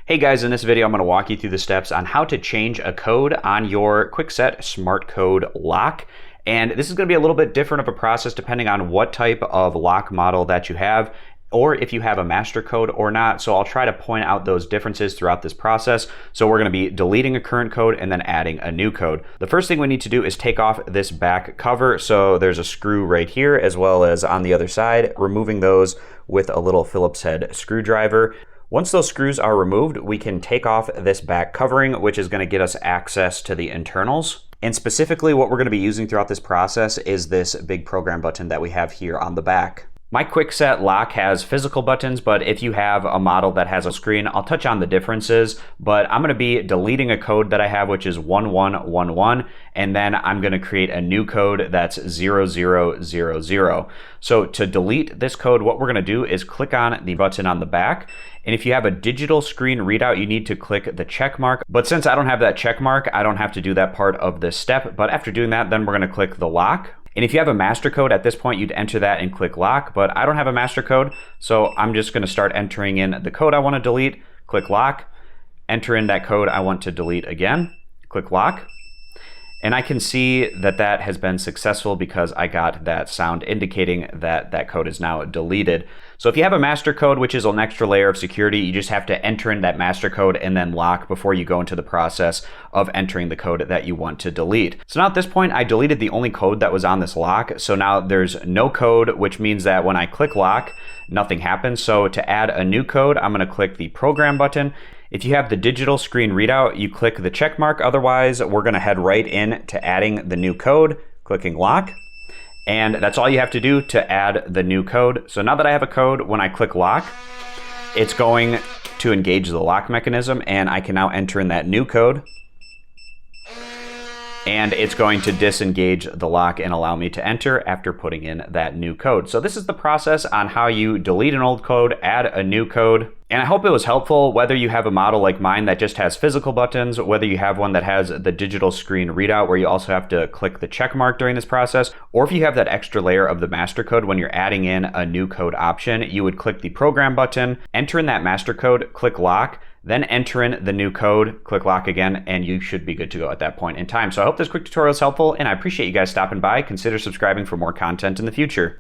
Hey guys, in this video I'm going to walk you through the steps on how to change a code on your Kwikset SmartCode lock. And this is going to be a little bit different of a process depending on what type of lock model that you have, or if you have a master code or not. So I'll try to point out those differences throughout this process. So we're going to be deleting a current code and then adding a new code. The first thing we need to do is take off this back cover. So there's a screw right here as well as on the other side, removing those with a little Phillips head screwdriver. Once those screws are removed, we can take off this back covering, which is going to get us access to the internals. And specifically what we're going to be using throughout this process is this big program button that we have here on the back. My Kwikset lock has physical buttons, but if you have a model that has a screen, I'll touch on the differences, but I'm going to be deleting a code that I have, which is 1111, and then I'm going to create a new code that's 0000. So to delete this code, what we're going to do is click on the button on the back. And if you have a digital screen readout, you need to click the check mark. But since I don't have that check mark, I don't have to do that part of this step. But after doing that, then we're going to click the lock. And if you have a master code at this point, you'd enter that and click lock, but I don't have a master code. So I'm just going to start entering in the code I want to delete, click lock, enter in that code I want to delete again, click lock. And I can see that that has been successful because I got that sound indicating that that code is now deleted. So if you have a master code, which is an extra layer of security, you just have to enter in that master code and then lock before you go into the process of entering the code that you want to delete. So now at this point, I deleted the only code that was on this lock. So now there's no code, which means that when I click lock, nothing happens. So to add a new code, I'm going to click the program button. If you have the digital screen readout, you click the check mark. Otherwise, we're going to head right in to adding the new code, clicking lock. And that's all you have to do to add the new code. So now that I have a code, when I click lock, it's going to engage the lock mechanism, and I can now enter in that new code. And it's going to disengage the lock and allow me to enter after putting in that new code. So this is the process on how you delete an old code, add a new code. And I hope it was helpful, whether you have a model like mine that just has physical buttons, whether you have one that has the digital screen readout where you also have to click the check mark during this process, or if you have that extra layer of the master code when you're adding in a new code option, you would click the program button, enter in that master code, click lock, then enter in the new code, click lock again, and you should be good to go at that point in time. So I hope this quick tutorial is helpful, and I appreciate you guys stopping by. Consider subscribing for more content in the future.